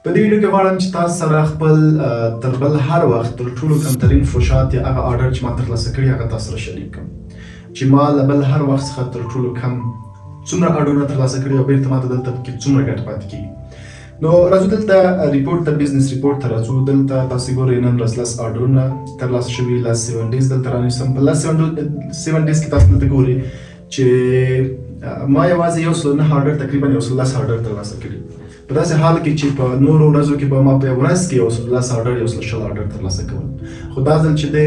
په دې ویډیو کې غواړم چې تاسو سره خپل تر بل هر وخت تر ټولو کمترین فروشات یا هغه آرډر چې ما ترلاسه کړي هغه تاسو سره شریک کړم چې ما له بل هر وخت څخه تر ټولو کم څومره آرډرونه ترلاسه کړي او بیرته ماته دلته کې څومره ګټه پاتې کېږي. نو راځو دلته ریپورټ ته بزنس ریپورټ ته راځو. دلته تاسو ګورئ نن ورځ لس آرډرونه ترلاسه شوي، لاست 7 ډیز دلته رانیسم. په لاست 7 ډیز کې تاسو دلته ګورئ چې ما یوازې 109 آرډر تقریبا 110 آرډر ترلاسه کړي. په داسې حال کې چې په نورو ورځو کې به ما په ورځ کې 110 آرډر 110 آرډر ترلاسه کول، خو دا ځل چې د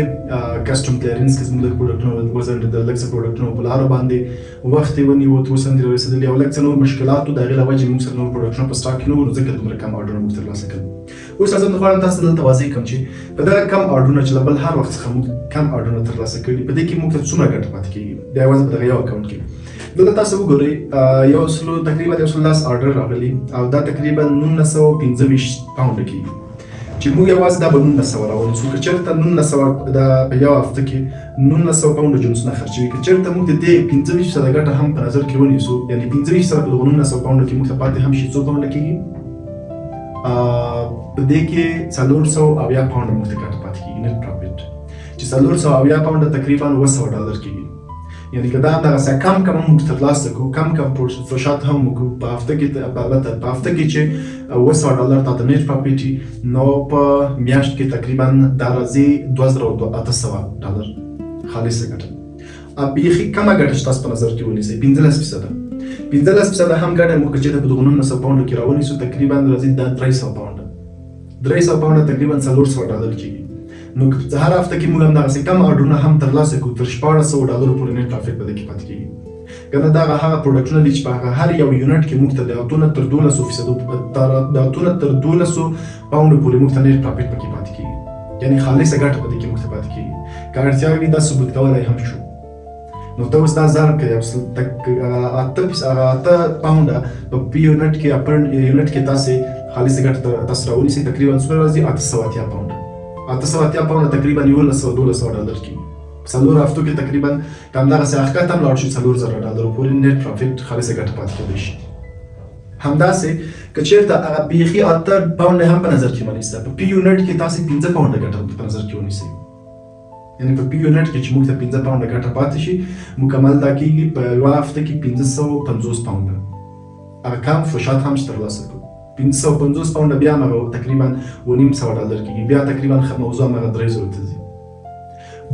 کسټم کلیرنس کې زموږ پروډکټونه وزنډېدل، لږ څه پروډکټونه په لارو باندې وخت یې ونیو، اوس هم دې رسېدلي او لږ څه نور مشکلاتو د هغې له وجې موږ سره نور پروډکټونه په سټاک کې نه وو، ځکه دومره کم آرډرونه موږ ترلاسه کړل. اوس راځم غواړم تاسو ته دلته واضح کړم چې په دغه کم آرډرونه چې له بل هر وخت څخه موږ کم آرډرونه ترلاسه کړي، په دې کې موږ ته څومره ګټه پاتې کېږي. دا یوازې په دغه یو اکاونټ کې دلته تاسو وګورئ تقریبا 110 آرډر راغلي او دا تقریبا 1925 پاونډه کېږي چې موږ یوازې دا به 1900 راونیسو. که چېرته 1900 دا په یو هفته کې 1900 پاونډه جنسونه خرڅوي، که چېرته موږ د دې 25% ګټه هم په نظر کې ونیسو، یعنې 25% په دغه 1900 پاونډه کې موږ ته پاتې هم شي څو پاونډه کېږي، په دې کې 470 پاونډه موږ ته ګټه پاتې کېږي نیټ پروفیټ، چې 470 پاونډه تقریبا $200 کېږي. یعنی که دا همدغسې کم موږ ترلاسه کړو، کم فروشات هم وکړو په هفته کې، البته په هفته کې چې $200 تاته نیټ پروفیټ وي، نو په میاشت کې تقریبا دا راځي $2800 خالصه ګټه. بیخي کمه ګټه چې تاسو په نظر کې ونیسئ 15%. 15% هم ګټه موږ چې په دغه 1900 پاونډو کې راونیسو تقریبا راځي دا 300 پاونډه. 300 پاونډه تقریبا $400 کېږي. نو که هر هفته کې موږ همدغسې کم آرډرونه هم ترلاسه کړو تر $1600 پورې نیټ پروفیټ په دې کې پاتې کېږي. که نه دغه هغه پروډکټونه دي چې په هر یو یونټ کې موږ ته د 8 تر 12% پاونډو پورې موږ ته نیټ پروفیټ پکې پاتې کېږي، یعنې خالصه ګټه په دې کې موږ ته پاتې کېږي. که اړتیا وي دا ثبوت کولی هم شو. نو ته اوس دا ضرب کړئ 8 پاونډه په یونټ کې تاسې خالصه ګټه تاسو راونیسئ، تقریبا څومره راځي 880 پاونډه. 880 پاونډه تقریبا $1200 کېږي. په 4 هفتو کې تقریبا که همدغسې ښکته هم لاړ شي $4000 پورې نیټ پروفیټ خالصه ګټه پاتې کېدی شي. همداسې که چېرته هغه بیخي 8 پاونډه هم په نظر کې ونیسئ، په پی یونټ کې تاسې 15 پاونډه ګټه په نظر کې ونیسئ، یعنې په پی یونټ کې چې موږ ته 15 پاونډه ګټه پاتې شي، مکمل دا کېږي په یوه هفته کې 550 پاونډه. هغه کم فروشات هم چې ترلاسه کړو 550 پاونډه بیا همغه تقریبا $900 کېږي، بیا تقریبا موضوع همغه 300 ته ځي.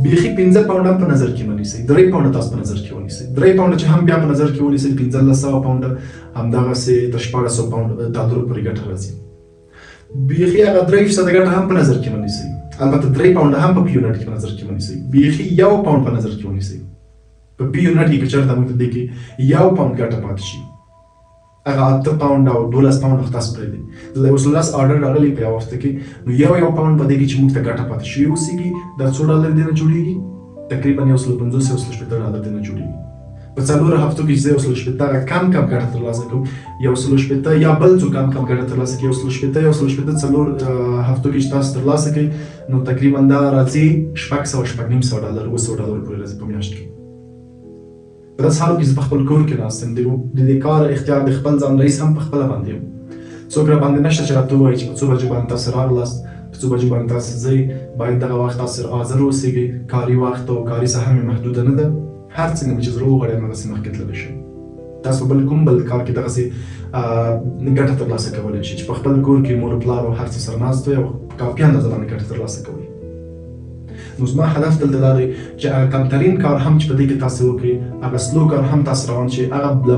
بیخي 15 پاونډه هم په نظر کې ونیسئ، 3 پاونډه تاسو په نظر کې ونیسئ، 3 پاونډه چې هم بیا په نظر کې ونیسئ 1500 پاونډه همدغسې تر $1600 پورې ګټه راځي. بیخي هغه 3% ګټه هم په نظر کې ونیسئ، البته 3 پاونډه هم په پی یونټ کې په نظر کې ونیسئ، بیخي 1 پاونډ په نظر کې ونیسئ. په پی یونټ کې که چېرته موږ ته دې کې 1 پاونډ ګټه پاتې شي، هغه 8 پاونډه او 12 پاونډه خو تاسو پرېږدئ. د 110 آرډر راغلی په یوه هفته کې، نو 1 پاونډ په دې کې چې موږ ته ګټه پاتې شوې اوسېږي دا $100 دې نه جوړېږي، تقریبا $150-160 دې نه جوړېږي. په 4 هفتو کې چې زه 160 هغه کم ګټه ترلاسه کوم، 160 یا بل څو کم ګټه ترلاسه کوي، 160 4 هفتو کې چې تاسو ترلاسه کوئ، نو تقریبا دا راځي $600-$900 $200 پورې راځي په میاشت کې. په داسې حالو کې زه په خپل کور کې ناست یم، د دې کار اختیار د خپل ځان رئیس هم په خپله باندې یم. څوک را باندې نشته چې راته ووایي چې په څو بجې باندې تاسو راغلاست، په څو بجې باندې تاسو ځئ، باید دغه وخت تاسو حاضر اوسېږئ. کاري وخت او کاري ساحه مې محدوده نه ده، هر څنګه مې چې زه وغواړم همداسې مخکې تللی شم. تاسو بل کوم بل کار کې دغسې ګټه ترلاسه کولی شئ چې په خپل کور کې مور پلار او هر څه سره ناست وئ او کافي اندازه باندې ګټه ترلاسه کوئ. نو زما هدف دلته دا دی چې هغه کمترین کار هم چې په دې کې تاسو وکړئ، هغه سلو کار هم تاسو روان شئ، هغه له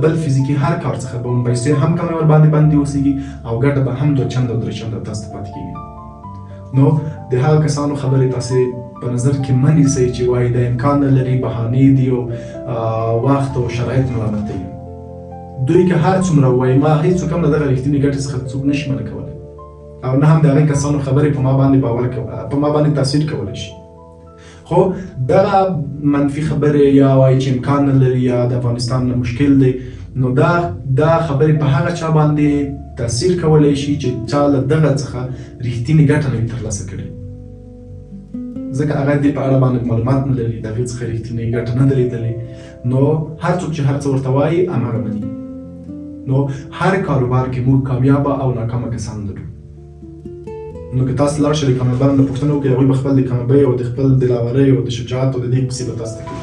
بل فزیکي هر کار څخه به مو پیسې هم کمې ورباندې باندې اوسېږي او ګټه به هم 2 چنده او 3 چنده تاسو ته پاتې کېږي. نو د هغه کسانو خبرې تاسې په نظر کې مه نیسئ چې وایي دا امکان نه لري، بهانې دي او وخت او شرایط ملامتوي. دوی که هر څومره ووایي، ما هېڅوک هم له دغه رښتینې ګټې څخه څوک نشي منع کولی او نه هم د هغې کسانو خبرې په ما باندې تاثیر کولی شي. خو دغه منفي خبرې یا وایي چې امکان نه لري یا د افغانستان نه مشکل دی، نو دا خبرې په هغه چا باندې تاثیر کولی شي چې چا له دغه څخه رښتینې ګټه نه وي ترلاسه کړې، ځکه هغه دې په اړه باندې معلومات نه لري، د هغې څخه رښتینې ګټه نه ده لیدلې. نو هر څوک چې هر څه ورته وایي هماغه مني. نو هر کاروبار کې موږ کامیابه او ناکامه کسان لرو. نو که تاسو لاړ شئ د کامیابانو نه پوښتنه وکړئ، هغوی به خپل د کامیابۍ او د خپل دلاورۍ او د شجاعت او د دې کیسې به تاسو ته کوي.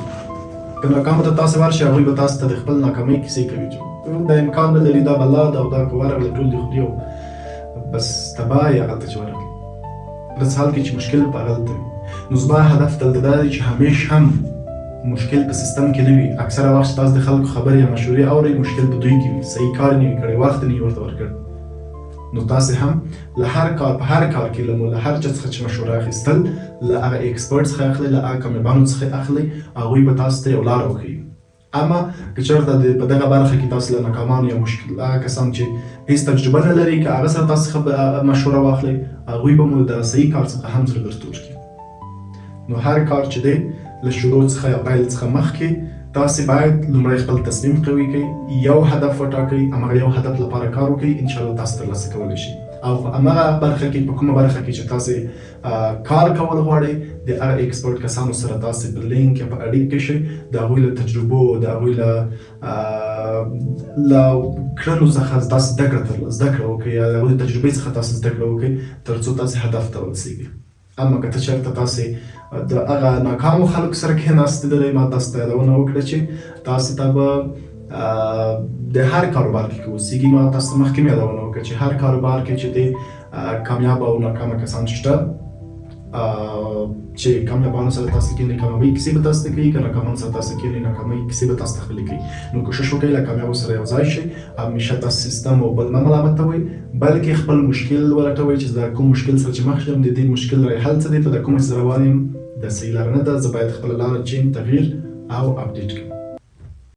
که ناکامو ته تاسو ورشئ، هغوی به تاسو ته د خپل ناکامۍ کیسې کوي چې دا امکان نه لري، دا بلا ده او دا که ورغله ټول دې خوري او بس تباه یې هغلته چې ورغلې. په داسې حال کې چې مشکل به هغلته وي. نو زما هدف دلته دا دی چې همیش هم مشکل په سیستم کې نه وي. اکثره وخت چې تاسو د خلکو خبرې یا مشورې اورئ، مشکل په دوی کې وي، صحیح کار یې نه وي کړی، وخت یې نه وي ورته ورکړی. نو تاسو هم له هر کار په هر کار کې له هر چا څخه چې مشوره اخیستل، له هغه ایکسپرټ څخه اخلئ، له هغه کامیابانو څخه اخلئ، هغوی به تاسو ته یو لاره وښیي. اما که چېرته په دغه برخه کې تاسو له ناکامانو یا هغه کسان چې هېڅ تجربه نه لري، که هغه سره تاسو څخه مشوره واخلئ، هغوی به مو د صحیح کار څخه هم زړه درتور کړي. نو هر کار چې دی له شروع څخه یا پیل څخه مخکې تاسو باید لومړی خپل تصمیم قوي کړئ، یو هدف وټاکئ، هماغه یو هدف لپاره کار وکړئ، انشاءالله تاسو ترلاسه کولی شئ. او په هماغه برخه کې، په کومه برخه کې چې تاسو کار کول غواړئ، د هغه ایکسپرټ کسانو سره تاسو په لینک یا په اړیکه کې شئ، د هغوی له تجربو، د هغوی له کړنو څخه تاسو زده کړه وکړئ، یا د هغوی د تجربې څخه تاسو زده کړه وکړئ تر څو تاسو هدف ته ورسیږئ. اما که ته چېرته تاسې د هغه ناکامو خلکو سره کښېناستې لرئ، ما تاسو ته یادونه وکړه چې تاسو ته به د هر کاروبار کې اوسېږي. ما تاسو ته مخکې یادونه وکړه چې هر کاروبار کې چې د کامیاب او ناکامه کسان شته، چې کامیابانو سره تاسو کښېنئ، کامیابۍ کیسې به تاسو ته کوي، که ناکامانو سره تاسو کښېنئ، ناکامۍ کیسې به تاسو ته خپلې کوي. نو کوشش وکړئ له کامیابو سره یو ځای شئ، همیشه تاسو سیستم او بل مه ملامتوئ، بلکې خپل مشکل ولټوئ چې د کوم مشکل سره چې مخ یم، د دې مشکل رای حل څه دی، په د کومه چې زه روان یم د صحیح لاره نه ده، زه باید خپله لاره چینج، تغییر او اپډیټ کړم.